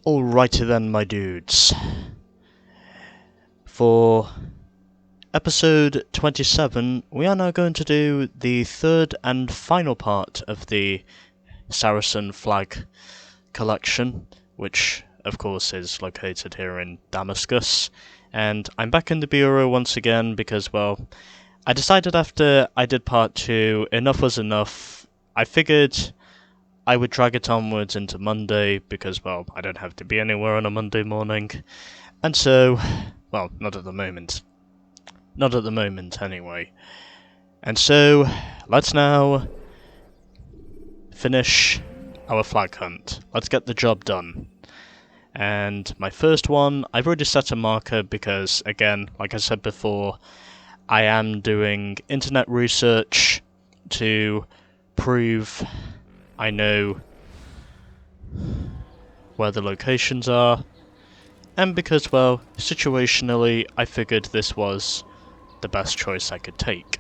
Alrighty then, my dudes. For episode 27, we are now going to do the third and final part of the Saracen flag collection, which of course is located here in Damascus. And I'm back in the Bureau once again because, well, I decided after I did part 2, enough was enough. I figured I would drag it onwards into Monday because, well, I don't have to be anywhere on a Monday morning. And so, well, not at the moment. Not at the moment, anyway. And so, let's now finish our flag hunt. Let's get the job done. And my first one, I've already set a marker because, again, like I said before, I am doing internet research to prove I know where the locations are, and because, well, situationally, I figured this was the best choice I could take.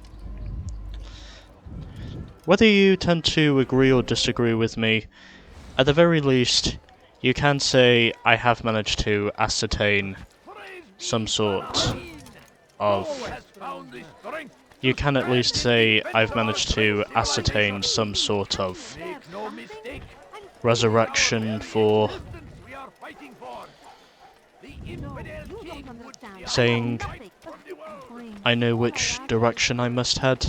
Whether you tend to agree or disagree with me, at the very least, you can say I have managed to ascertain some sort of... You can at least say I've managed to ascertain some sort of resurrection for saying I know which direction I must head,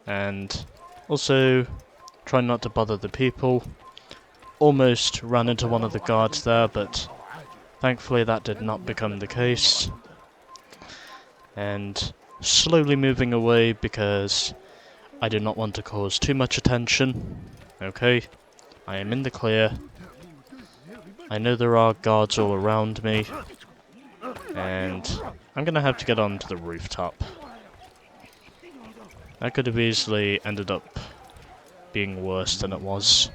and also try not to bother the people. Almost ran into one of the guards there, but thankfully that did not become the case. And slowly moving away because I do not want to cause too much attention. Okay, I am in the clear. I know there are guards all around me, and I'm gonna have to get onto the rooftop. That could have easily ended up being worse than it was.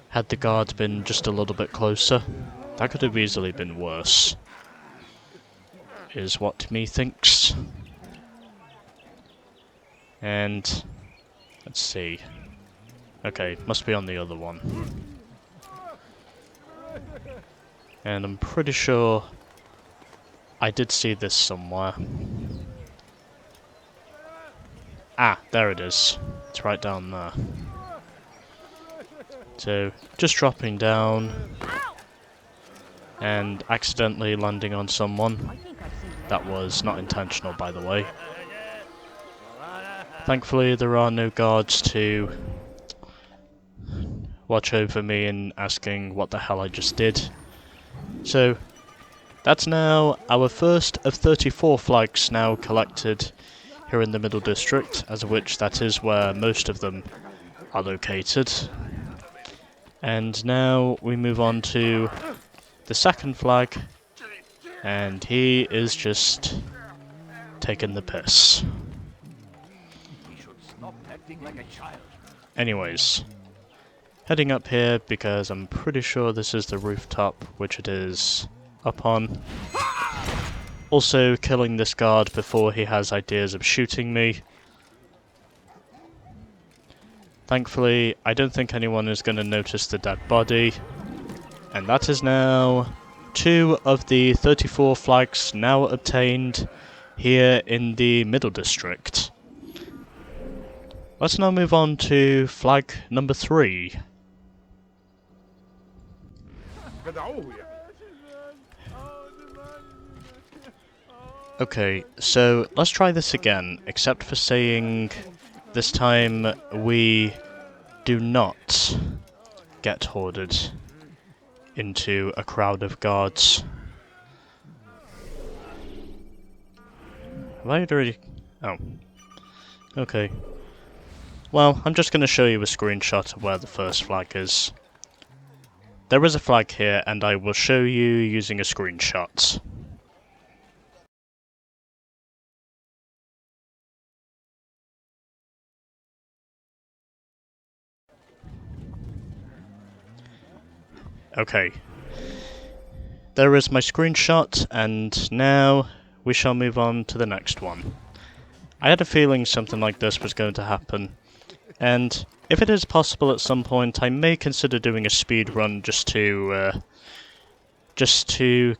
Had the guard been just a little bit closer, that could have easily been worse, is what me thinks. And let's see. Okay, must be on the other one. And I'm pretty sure I did see this somewhere. Ah, there it is. It's right down there. So, just dropping down and accidentally landing on someone. That was not intentional, by the way. Thankfully, there are no guards to watch over me and asking what the hell I just did. So, that's now our first of 34 flags now collected here in the Middle District, as of which that is where most of them are located. And now we move on to the second flag, and he is just taking the piss. Anyways, heading up here because I'm pretty sure this is the rooftop, which it is up on. Also killing this guard before he has ideas of shooting me. Thankfully, I don't think anyone is going to notice the dead body. And that is now 2 of the 34 flags now obtained here in the Middle District. Let's now move on to flag number 3. Okay, so let's try this again, except for saying this time we do not get hoarded into a crowd of guards. Have I already... Oh. Okay. Well, I'm just going to show you a screenshot of where the first flag is. There is a flag here, and I will show you using a screenshot. Okay. There is my screenshot, and now we shall move on to the next one. I had a feeling something like this was going to happen, And if it is possible at some point, I may consider doing a speed run just to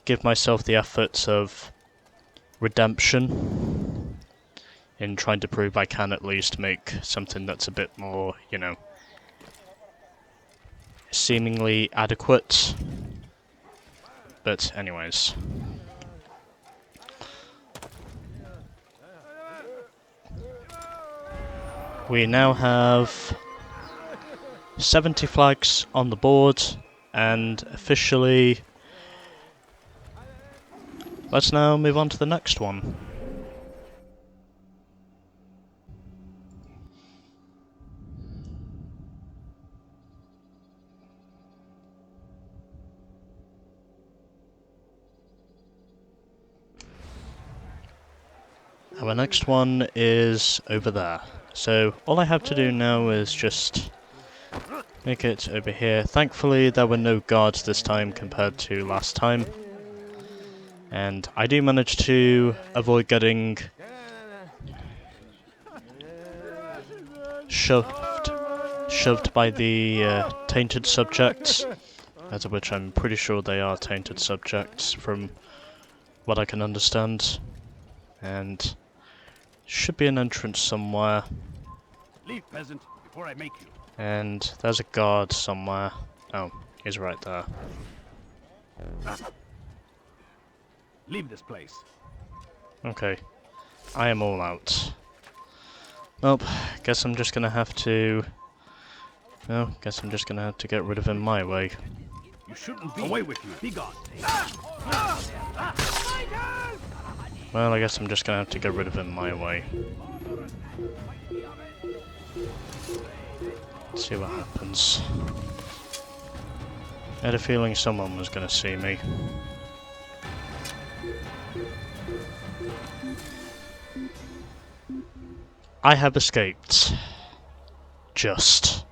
give myself the efforts of redemption in trying to prove I can at least make something that's a bit more, you know, seemingly adequate. But anyways. We now have 70 flags on the board, and officially, let's now move on to the next one. Our next one is over there. So all I have to do now is just make it over here. Thankfully there were no guards this time compared to last time. And I do manage to avoid getting shoved by the tainted subjects, out of which I'm pretty sure they are tainted subjects from what I can understand. And should be an entrance somewhere. Leave, peasant, before I make you. And there's a guard somewhere. Oh, he's right there. Leave this place. Okay. I am all out. Well, guess I'm just gonna have to... Well, guess I'm just gonna have to get rid of him my way. You shouldn't be. Away with you. Be gone. Well, I guess I'm just gonna have to get rid of him my way. Let's see what happens. I had a feeling someone was gonna see me. I have escaped. Just.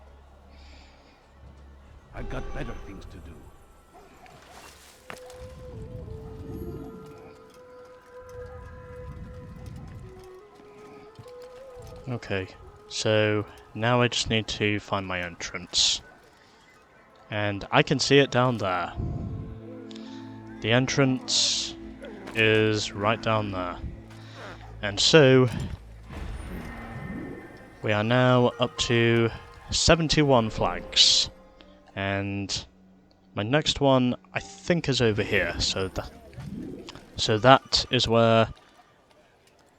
I've got better things to do. Okay, so now I just need to find my entrance. And I can see it down there. The entrance is right down there. And so, we are now up to 71 flags. And my next one, I think, is over here. So that is where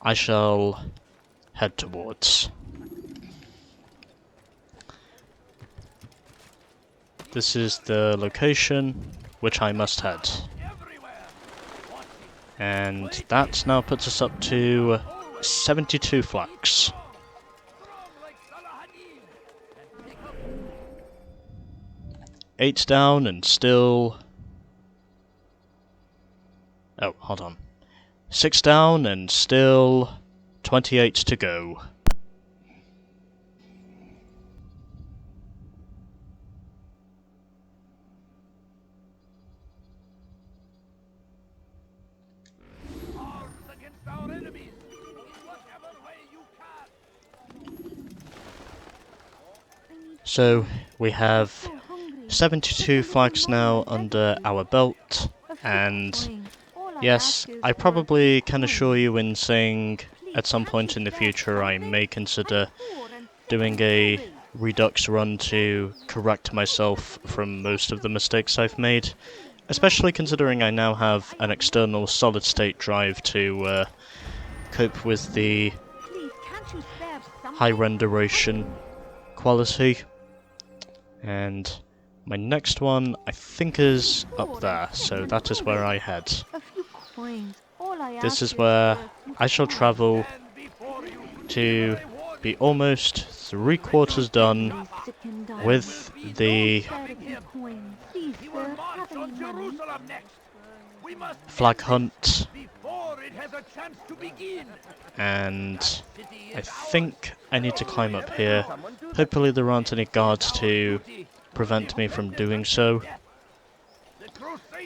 I shall head towards. This is the location which I must head. And that now puts us up to 72 flags. Eight down and still... Oh, hold on. 6 down and still 28 to go. So, we have 72 flags now under our belt, and yes, I probably can assure you in saying at some point in the future I may consider doing a redux run to correct myself from most of the mistakes I've made, especially considering I now have an external solid-state drive to cope with the high renderation quality. And my next one, I think, is up there, so that is where I head. This is where I shall travel to be almost 3/4 done with the flag hunt, and I think I need to climb up here. Hopefully there aren't any guards to prevent me from doing so.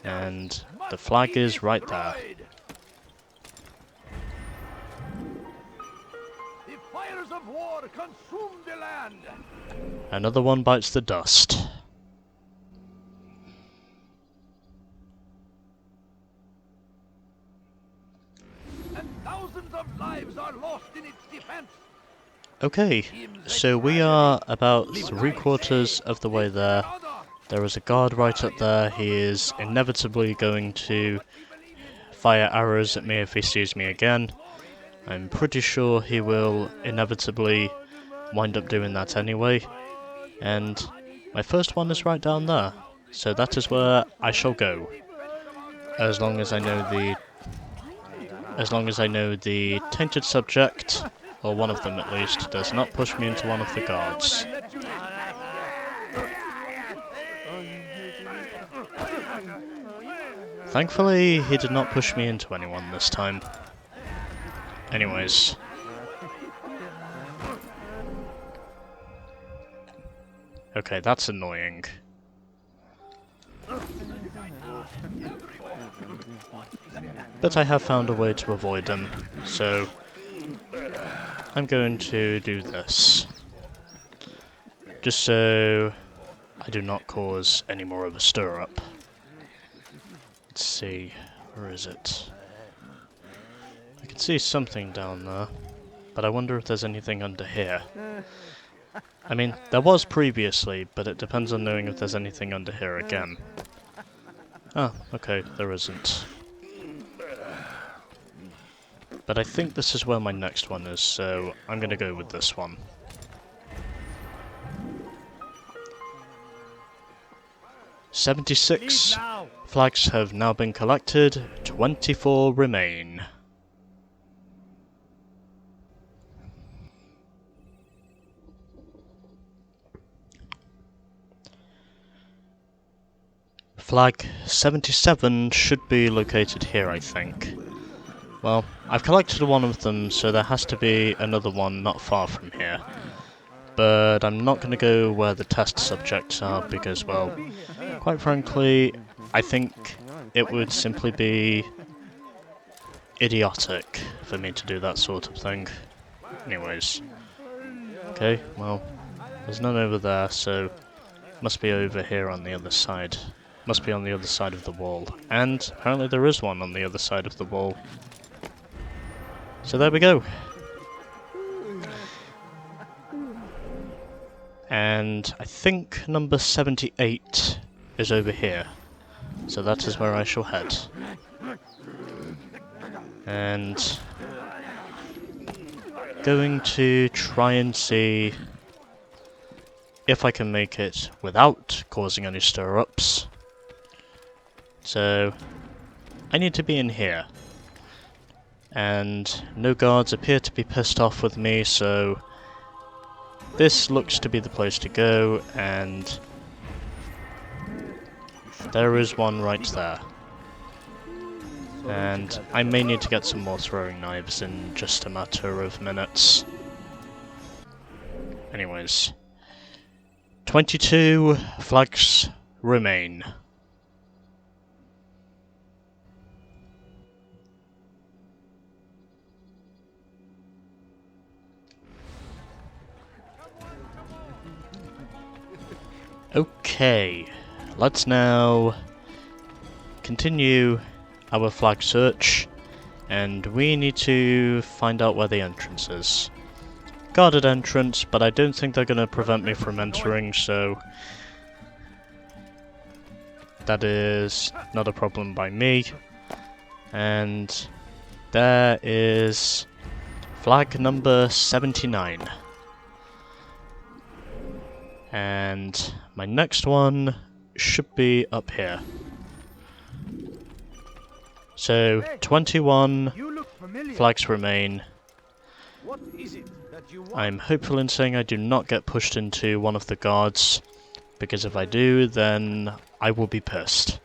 And the flag is right there. The fires of war consumed the land. Another one bites the dust. And thousands of lives are lost in its defense. Okay, so we are about 3/4 of the way there. There is a guard right up there. He is inevitably going to fire arrows at me if he sees me again. I'm pretty sure he will inevitably wind up doing that anyway. And my first one is right down there. So that is where I shall go. As long as I know the tainted subject, or one of them at least, does not push me into one of the guards. Thankfully, he did not push me into anyone this time. Anyways. Okay, that's annoying. But I have found a way to avoid him, so I'm going to do this. Just so I do not cause any more of a stir-up. Let's see, where is it? I can see something down there, but I wonder if there's anything under here. I mean, there was previously, but it depends on knowing if there's anything under here again. Ah, okay, there isn't. But I think this is where my next one is, so I'm gonna go with this one. "76 flags have now been collected, 24 remain." Flag 77 should be located here, I think. Well, I've collected one of them, so there has to be another one not far from here. But I'm not going to go where the test subjects are, because, well, quite frankly, I think it would simply be idiotic for me to do that sort of thing. Anyways. Okay, well, there's none over there, so must be over here on the other side. Must be on the other side of the wall. And apparently there is one on the other side of the wall. So there we go. And I think number 78 is over here. So that is where I shall head. And going to try and see if I can make it without causing any stir-ups. So I need to be in here. And no guards appear to be pissed off with me, so this looks to be the place to go, and there is one right there. And I may need to get some more throwing knives in just a matter of minutes. Anyways, 22 flags remain. Okay, let's now continue our flag search, and we need to find out where the entrance is. Guarded entrance, but I don't think they're going to prevent me from entering, so that is not a problem by me. And there is flag number 79. And my next one should be up here. So, 21 flags remain. What is it that you want? I'm hopeful in saying I do not get pushed into one of the guards, because if I do, then I will be pissed.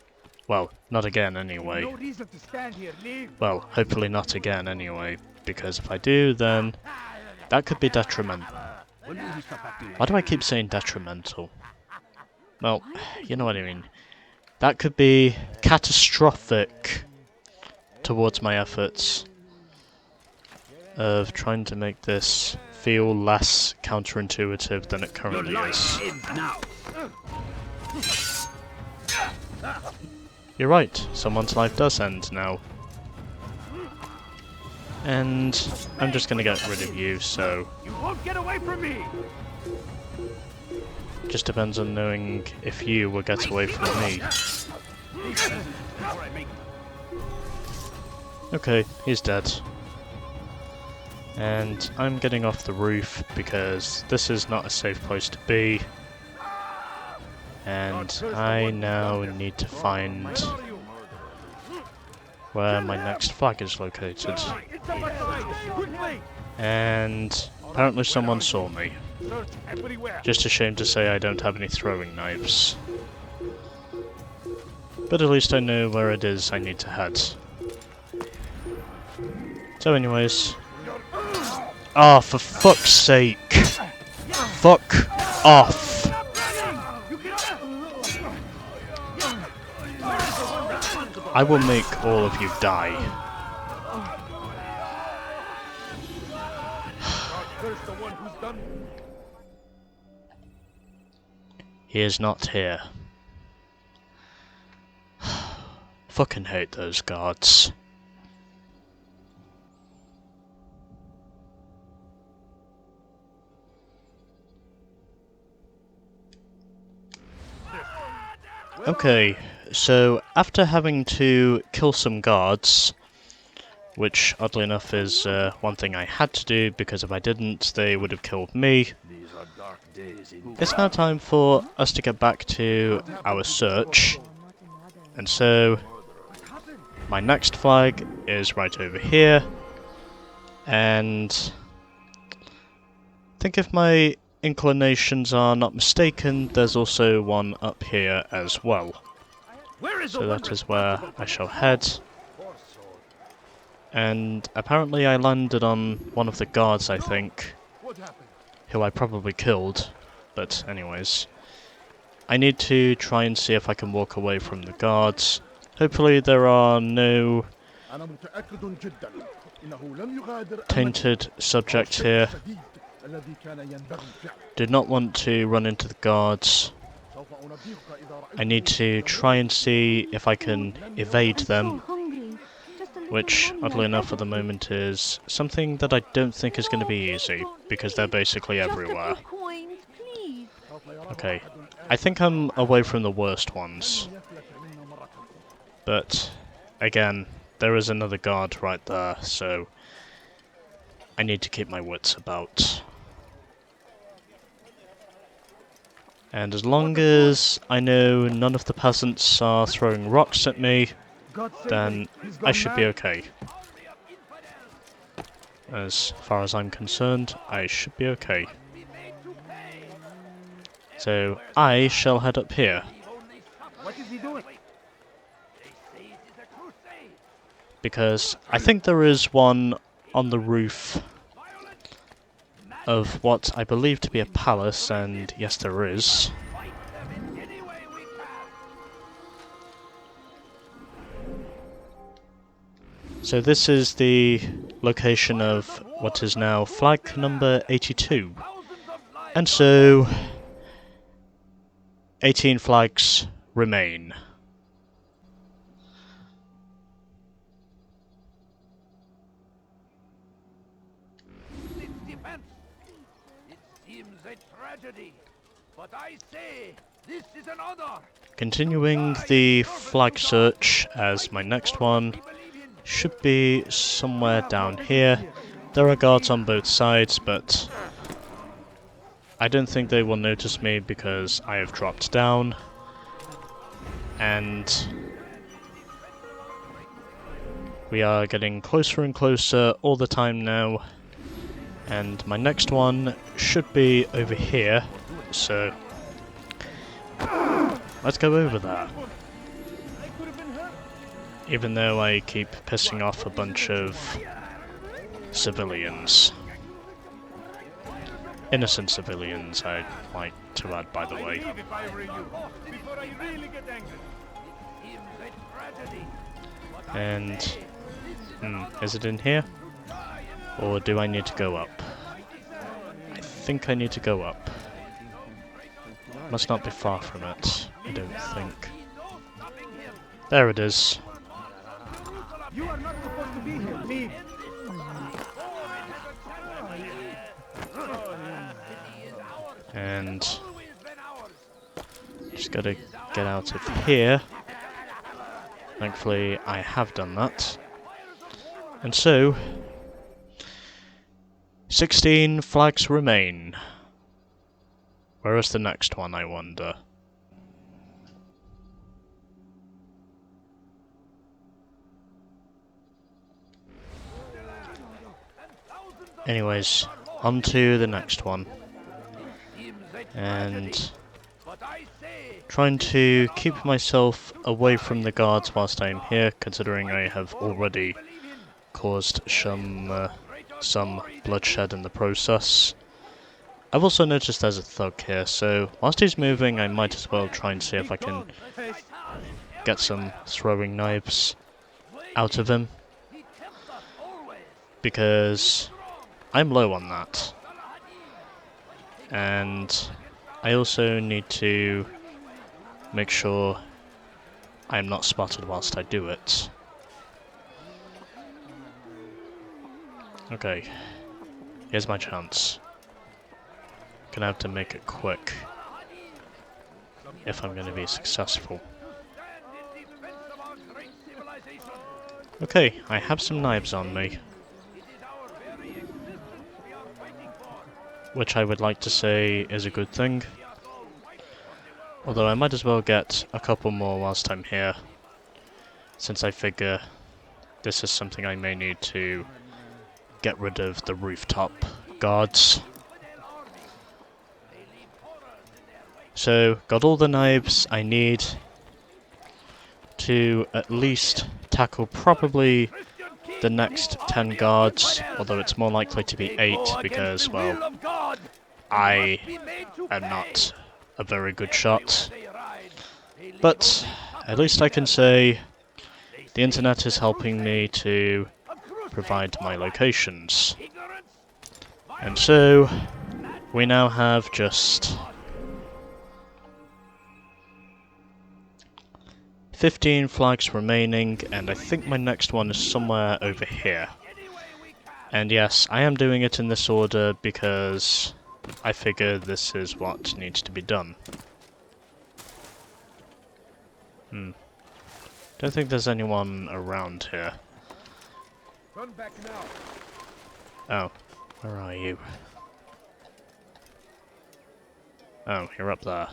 Well, not again anyway. No reason to stand here. Leave. Well, hopefully not again anyway, because if I do, then that could be detrimental. When will you stop acting like Why do I keep saying detrimental? Well, you know what I mean. That could be catastrophic towards my efforts of trying to make this feel less counterintuitive than it currently is. You're right, someone's life does end now. And I'm just gonna get rid of you, so... You won't get away from me! Just depends on knowing if you will get away from me. Okay, he's dead. And I'm getting off the roof because this is not a safe place to be. And I now need to find where my next flag is located. And apparently someone saw me. Just a shame to say I don't have any throwing knives. But at least I know where it is I need to head. So anyways... Oh, for fuck's sake! Fuck off! I will make all of you die. He is not here. Fucking hate those guards. Okay, so after having to kill some guards, which oddly enough is one thing I had to do because if I didn't they would have killed me, it's now time for us to get back to our search. And so my next flag is right over here, and I think if my inclinations are not mistaken, there's also one up here as well. So that is where I shall head. And apparently I landed on one of the guards, I think, who I probably killed, but anyways. I need to try and see if I can walk away from the guards. Hopefully there are no tainted subjects here. Did not want to run into the guards. I need to try and see if I can evade them, which, oddly enough at the moment, is something that I don't think is going to be easy, because they're basically everywhere. Okay, I think I'm away from the worst ones. But, again, there is another guard right there, so I need to keep my wits about. And as long as I know none of the peasants are throwing rocks at me, then I should be okay. As far as I'm concerned, I should be okay. So I shall head up here. Because I think there is one on the roof of what I believe to be a palace, and yes there is. So this is the location of what is now flag number 82. And so 18 flags remain. But I say, this is an honor. Continuing the flag search, as my next one should be somewhere down here. There are guards on both sides, but I don't think they will notice me because I have dropped down. And we are getting closer and closer all the time now. And my next one should be over here, so let's go over there. Even though I keep pissing off a bunch of civilians. Innocent civilians, I'd like to add, by the way. And, is it in here? Or do I need to go up? think I need to go up. Must not be far from it, I don't think. There it is. You are not supposed to be here. Leave. And just gotta get out of here. Thankfully, I have done that. And so, 16 flags remain. Where is the next one, I wonder? Anyways, on to the next one. And trying to keep myself away from the guards whilst I'm here, considering I have already caused some bloodshed in the process. I've also noticed there's a thug here, so whilst he's moving I might as well try and see if I can get some throwing knives out of him, because I'm low on that. And I also need to make sure I'm not spotted whilst I do it. Okay, here's my chance. Gonna have to make it quick if I'm gonna be successful. Okay, I have some knives on me, which I would like to say is a good thing. Although I might as well get a couple more whilst I'm here, since I figure this is something I may need to get rid of the rooftop guards. So, got all the knives I need to at least tackle probably the next 10 guards, although it's more likely to be 8 because, well, I am not a very good shot. But at least I can say the internet is helping me to provide my locations. And so, we now have just 15 flags remaining, and I think my next one is somewhere over here. And yes, I am doing it in this order because I figure this is what needs to be done. Don't think there's anyone around here. Run back now. Oh, where are you? Oh, you're up there.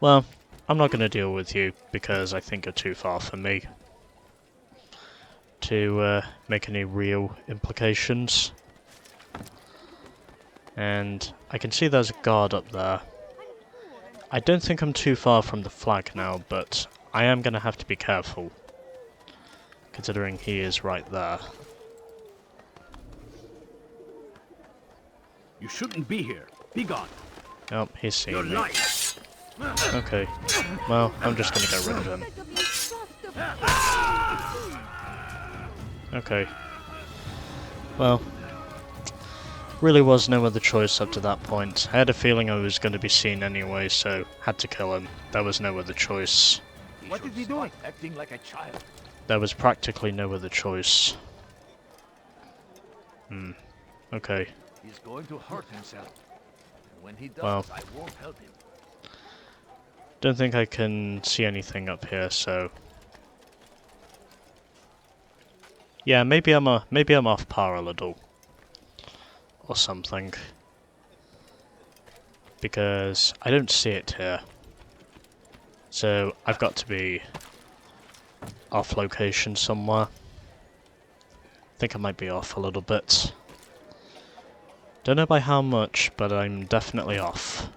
Well, I'm not going to deal with you because I think you're too far for me to make any real implications. And I can see there's a guard up there. I don't think I'm too far from the flag now, but I am going to have to be careful, considering he is right there. You shouldn't be here. Be gone. Oh, he's seen Your me. life. Okay, well, I'm just going to get rid of him. Okay. Well, really was no other choice up to that point. I had a feeling I was going to be seen anyway, so had to kill him. There was no other choice. What is he doing? Acting like a child. There was practically no other choice. Okay. He's going to hurt himself. And when he does, Well, I won't help him. don't think I can see anything up here, so yeah, maybe I'm off par a little or something, because I don't see it here. So I've got to be off location somewhere. I think I might be off a little bit. Don't know by how much, but I'm definitely off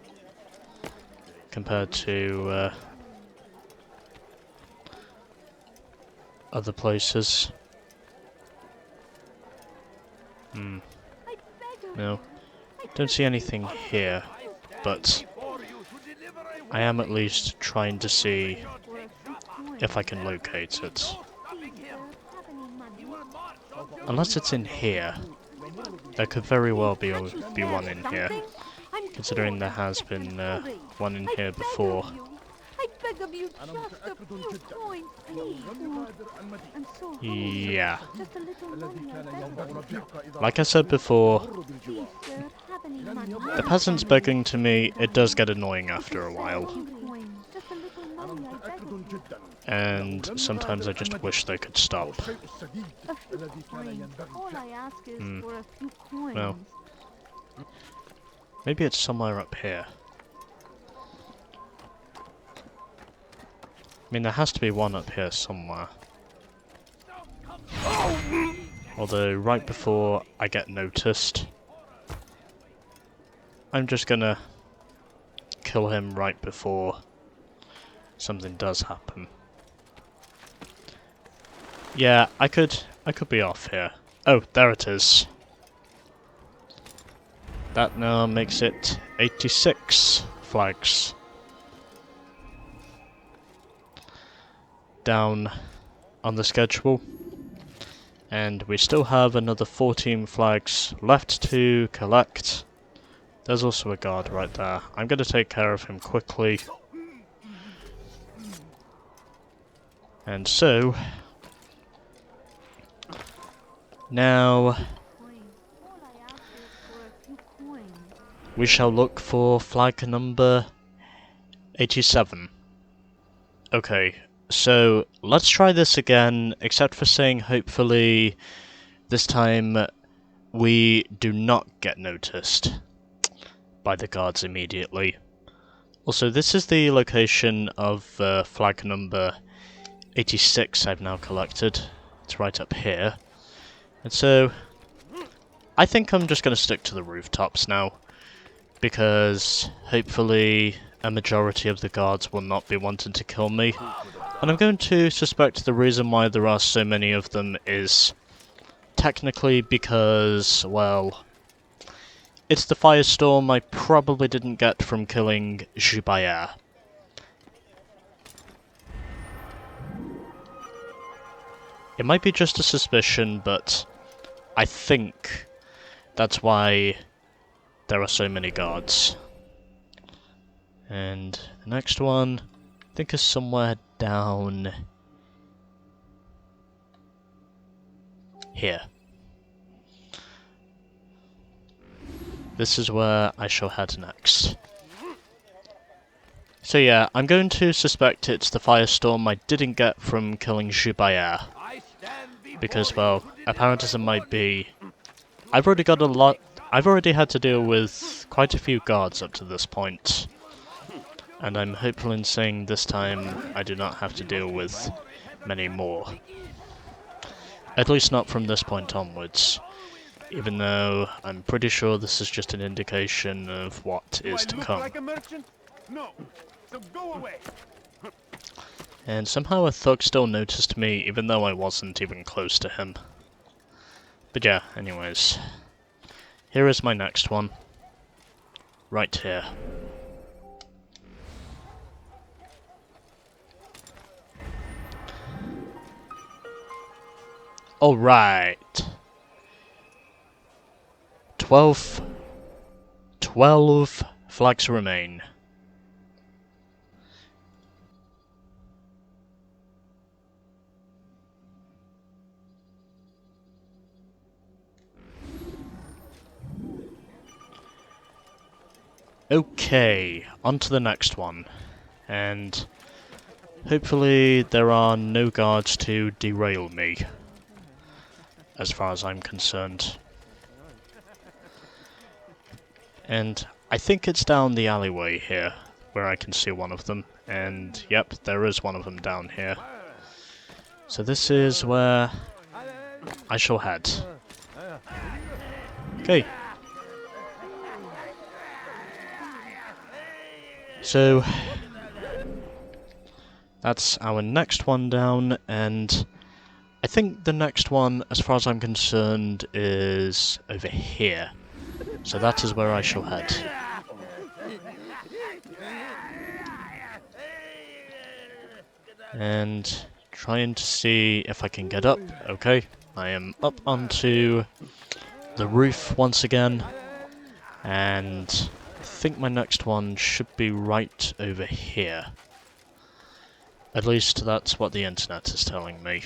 compared to other places. No, don't see anything here, but I am at least trying to see if I can locate it. Unless it's in here. There could very well be one in here, considering there has been one in here before. I beg of you, just a few coins, please. I'm so hungry. Yeah. Just a little money, I beg of you. Like I said before, Please, sir, have any money? the peasants begging to me, it does get annoying after a while. Just a little money, I beg of you. And sometimes I just wish they could stop. A few coins. All I ask is for a few coins. Well, maybe it's somewhere up here. I mean, there has to be one up here somewhere. Although, right before I get noticed, I'm just gonna kill him right before something does happen. Yeah, I could be off here. Oh, there it is. That now makes it 86 flags down on the schedule. And we still have another 14 flags left to collect. There's also a guard right there. I'm going to take care of him quickly. And so, now we shall look for flag number 87. Okay, so let's try this again, except for saying hopefully this time we do not get noticed by the guards immediately. Also, this is the location of flag number 86 I've now collected. It's right up here. And so, I think I'm just going to stick to the rooftops now, because hopefully a majority of the guards will not be wanting to kill me. And I'm going to suspect the reason why there are so many of them is technically because, well, it's the firestorm I probably didn't get from killing Jubayer. It might be just a suspicion, but I think that's why there are so many guards. And the next one, I think, is somewhere down here. This is where I shall head next. So yeah, I'm going to suspect it's the firestorm I didn't get from killing Jubayer. Because, well, apparent as it might be, I've already had to deal with quite a few guards up to this point. And I'm hopeful in saying this time I do not have to deal with many more. At least not from this point onwards. Even though I'm pretty sure this is just an indication of what is to come. Like a merchant? No. So go away. And somehow a thug still noticed me, even though I wasn't even close to him. But yeah, anyways. Here is my next one. Right here. Alright. 12 flags remain. Okay, on to the next one. And hopefully there are no guards to derail me, as far as I'm concerned. And I think it's down the alleyway here, where I can see one of them. And yep, there is one of them down here. So this is where I shall head. Okay. So, that's our next one down, and I think the next one, as far as I'm concerned, is over here. So that is where I shall head. And trying to see if I can get up. Okay, I am up onto the roof once again, and I think my next one should be right over here. At least that's what the internet is telling me.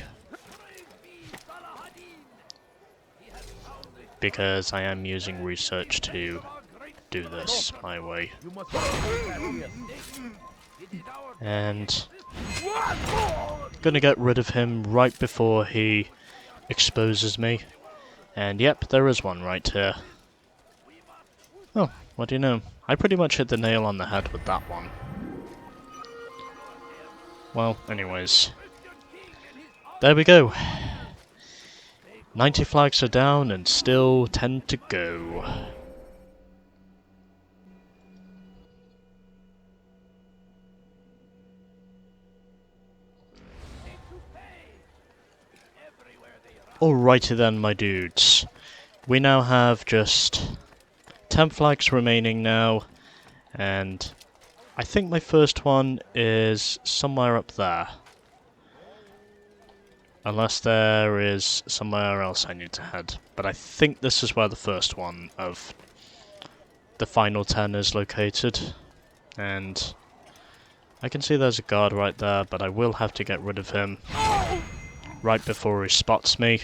Because I am using research to do this my way. And gonna get rid of him right before he exposes me. And yep, there is one right here. Oh, what do you know? I pretty much hit the nail on the head with that one. Well, anyways. There we go. 90 flags are down and still 10 to go. Alrighty then, my dudes. We now have just 10 flags remaining now, and I think my first one is somewhere up there. Unless there is somewhere else I need to head. But I think this is where the first one of the final 10 is located. And I can see there's a guard right there, but I will have to get rid of him right before he spots me.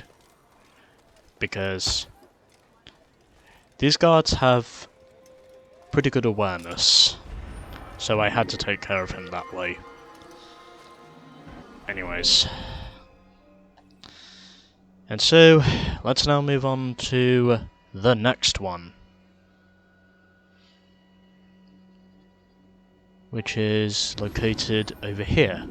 Because these guards have pretty good awareness. So I had to take care of him that way. Anyways. And so, let's now move on to the next one. Which is located over here.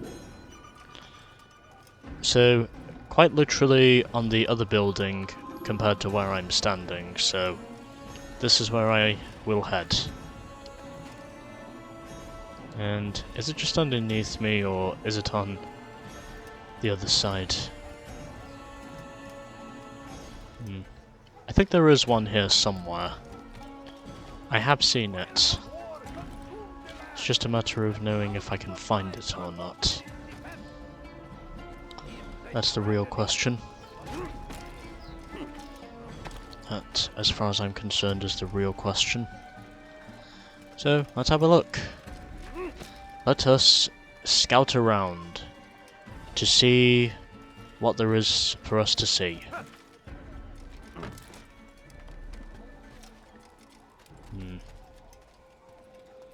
So, quite literally on the other building compared to where I'm standing, so this is where I will head. And is it just underneath me, or is it on the other side? I think there is one here somewhere. I have seen it. It's just a matter of knowing if I can find it or not. That's the real question. That, as far as I'm concerned, is the real question. So, let's have a look. Let us scout around to see what there is for us to see.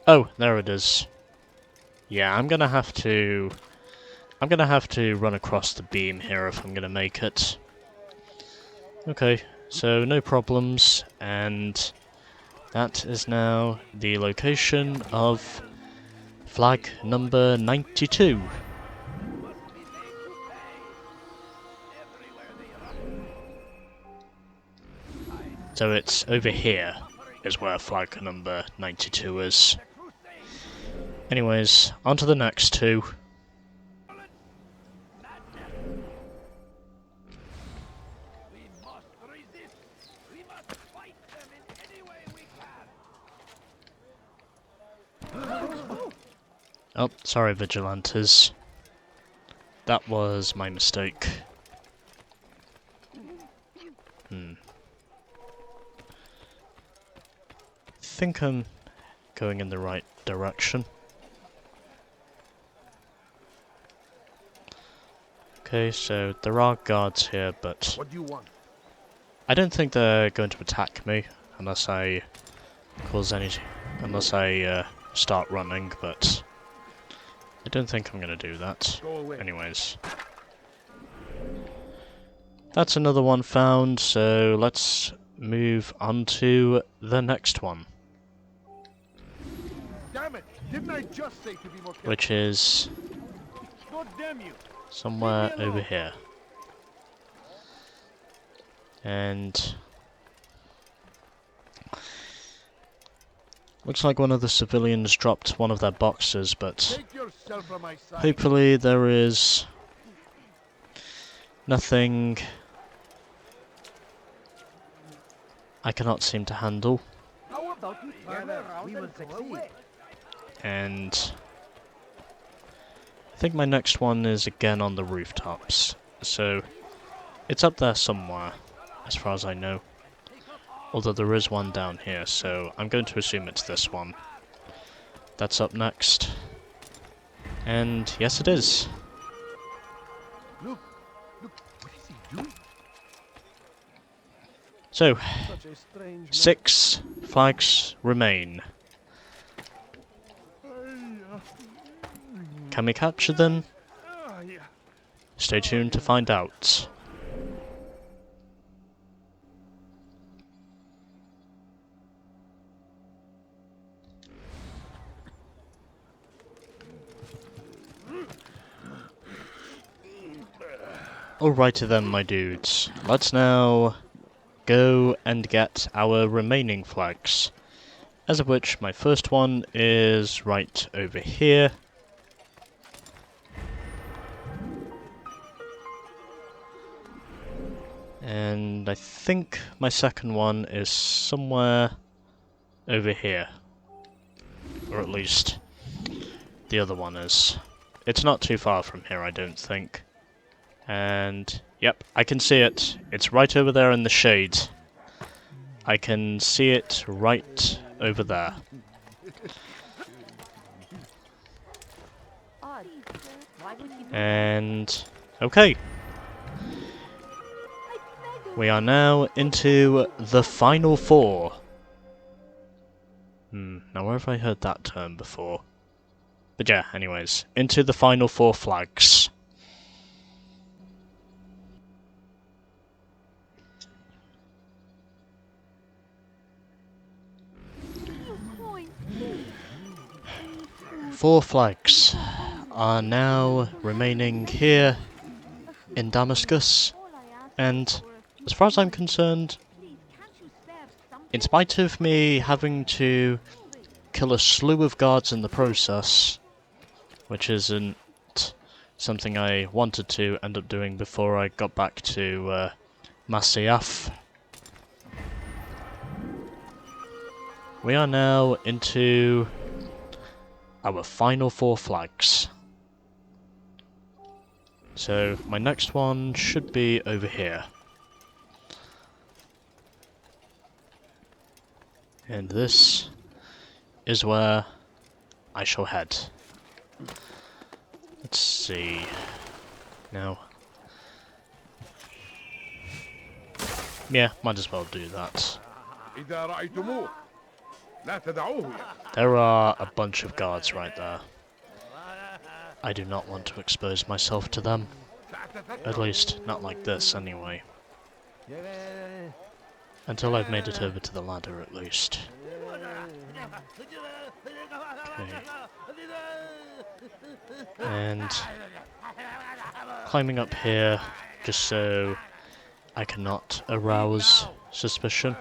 Oh, there it is. Yeah, I'm gonna have to run across the beam here if I'm gonna make it. Okay, so no problems, and that is now the location of flag number 92. So it's over here is where flag number 92 is. Anyways, on to the next two. Oh, sorry, vigilantes. That was my mistake. I think I'm going in the right direction. Okay, so there are guards here, but What do you want? I don't think they're going to attack me unless I start running, but I don't think I'm going to do that. Go away. Anyways. That's another one found, so let's move on to the next one. Damn it! Didn't I just say to be more careful? Which is God damn you! somewhere over here. And looks like one of the civilians dropped one of their boxes, but Take yourself from my side. hopefully there is nothing I cannot seem to handle. How about we turn around we will succeed. And I think my next one is again on the rooftops, so it's up there somewhere, as far as I know. Although there is one down here, so I'm going to assume it's this one. That's up next. And yes, it is. Look, what is he doing? So, Such a strange man. 6 flags remain. Can we capture them? Stay tuned to find out. Alrighty then, my dudes. Let's now go and get our remaining flags. As of which, my first one is right over here. And I think my second one is somewhere over here. Or at least the other one is. It's not too far from here, I don't think. And yep, I can see it. It's right over there in the shade. I can see it right over there. And okay. We are now into the final 4. Now where have I heard that term before? But yeah, anyways, into the final 4 flags. Four flags are now remaining here in Damascus, and as far as I'm concerned, in spite of me having to kill a slew of guards in the process, which isn't something I wanted to end up doing before I got back to Masyaf, we are now into our final 4 flags. So my next one should be over here. And this is where I shall head. Let's see. Now. Yeah, might as well do that. There are a bunch of guards right there. I do not want to expose myself to them. At least, not like this, anyway. Until I've made it over to the ladder, at least. Okay. And climbing up here, just so I cannot arouse suspicion.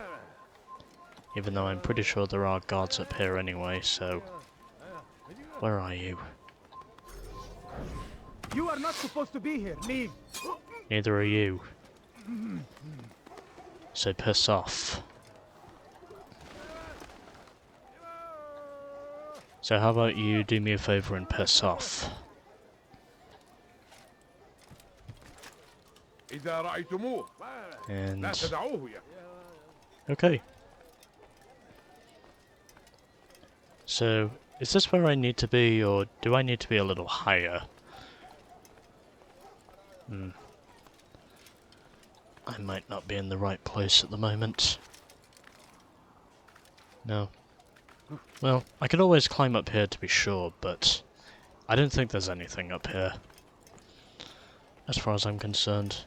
Even though I'm pretty sure there are guards up here anyway, so... Where are you? You are not supposed to be here. Leave. Neither are you. So piss off. So how about you do me a favour and piss off? And... okay. So, is this where I need to be, or do I need to be a little higher? I might not be in the right place at the moment. No. Well, I could always climb up here to be sure, but I don't think there's anything up here. As far as I'm concerned.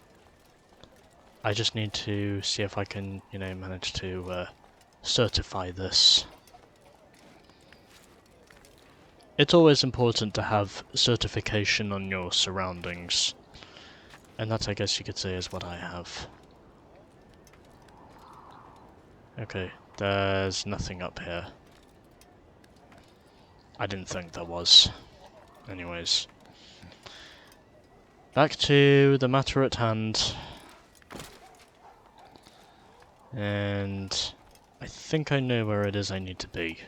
I just need to see if I can, you know, manage to certify this. It's always important to have certification on your surroundings. And that, I guess you could say, is what I have. Okay, there's nothing up here. I didn't think there was. Anyways. Back to the matter at hand. And I think I know where it is I need to be.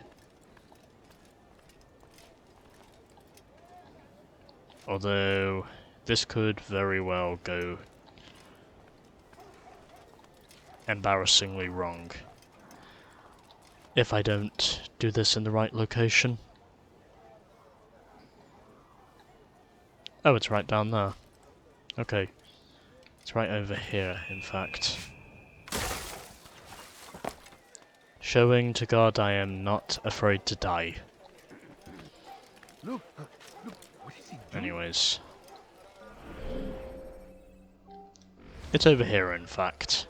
Although, this could very well go embarrassingly wrong. if I don't do this in the right location. Oh, it's right down there. Okay. It's right over here, in fact. Showing to God I am not afraid to die. Look, what is he doing? Anyways. It's over here, in fact.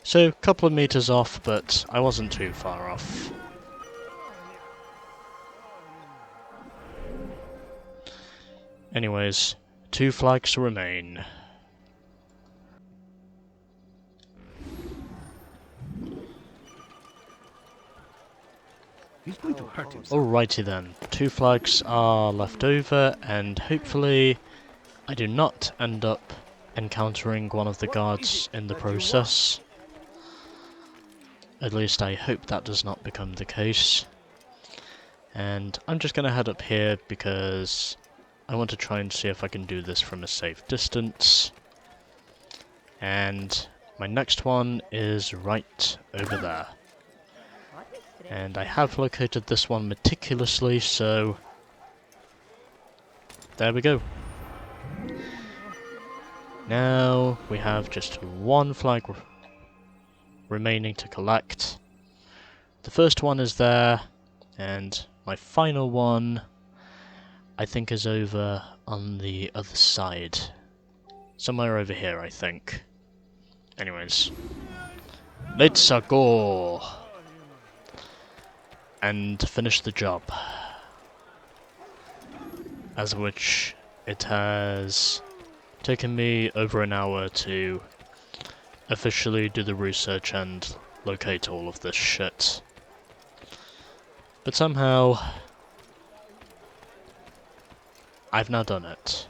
So, a couple of meters off, but I wasn't too far off. Anyways, 2 flags remain. He's going to hurt himself. Alrighty then, 2 flags are left over, and hopefully I do not end up encountering one of the guards in the process. At least I hope that does not become the case. And I'm just going to head up here because I want to try and see if I can do this from a safe distance. And my next one is right over there. And I have located this one meticulously, so there we go. Now we have just 1 flag remaining to collect. The first one is there, and my final one I think is over on the other side. Somewhere over here, I think. Anyways. Let's go! And finish the job. As which it has taken me over an hour to officially do the research and locate all of this shit. But somehow I've now done it.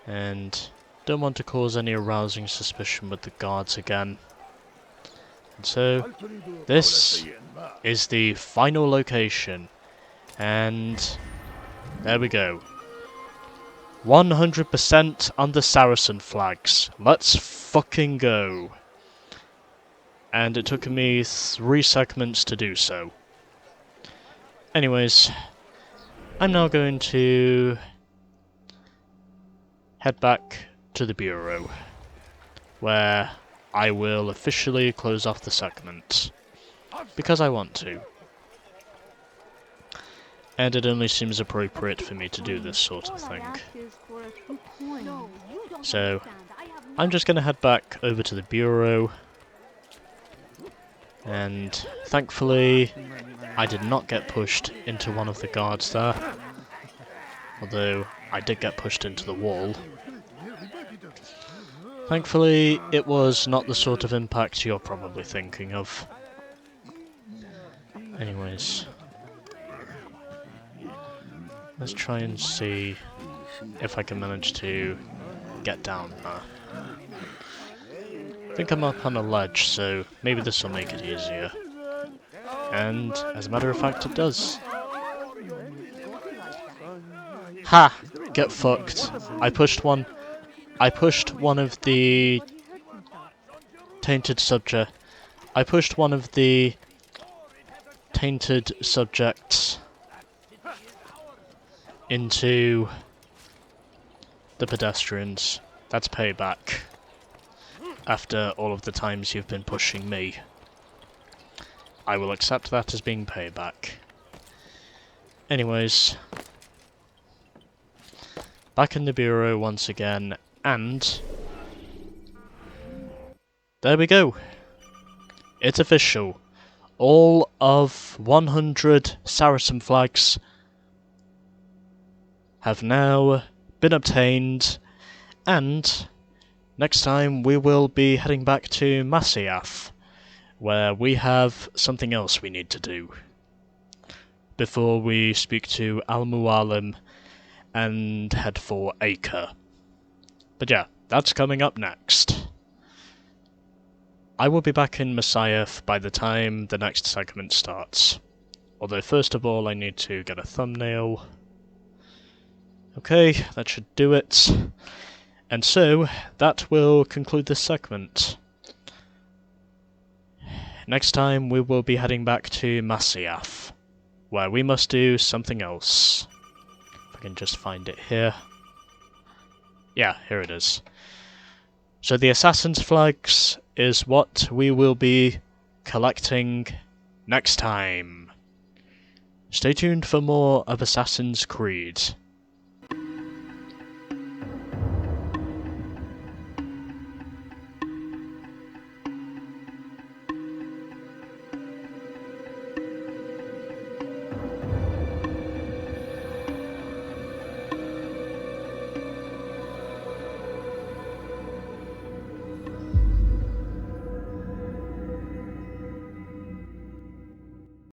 And don't want to cause any arousing suspicion with the guards again. And so this is the final location. And there we go. 100% on the Saracen flags. Let's fucking go. And it took me 3 segments to do so. Anyways, I'm now going to head back to the Bureau, where I will officially close off the segment. Because I want to. And it only seems appropriate for me to do this sort of thing. So, I'm just going to head back over to the Bureau. And thankfully, I did not get pushed into one of the guards there. Although, I did get pushed into the wall. Thankfully, it was not the sort of impact you're probably thinking of. Anyways. Let's try and see if I can manage to get down there. I think I'm up on a ledge, so maybe this will make it easier. And, as a matter of fact, it does. Ha! Get fucked. I pushed one of the tainted subject. I pushed one of the tainted subjects into the pedestrians. That's payback. After all of the times you've been pushing me. I will accept that as being payback. Anyways. Back in the Bureau once again, and there we go. It's official. All of 100 Saracen flags have now been obtained, and next time we will be heading back to Masyaf, where we have something else we need to do before we speak to Al-Mualim and head for Acre. But yeah, that's coming up next. I will be back in Masyaf by the time the next segment starts. Although first of all I need to get a thumbnail. Okay, that should do it. And so, that will conclude this segment. next time we will be heading back to Masyaf, where we must do something else. If I can just find it here. Yeah, here it is. So the Assassin's Flags is what we will be collecting next time. Stay tuned for more of Assassin's Creed.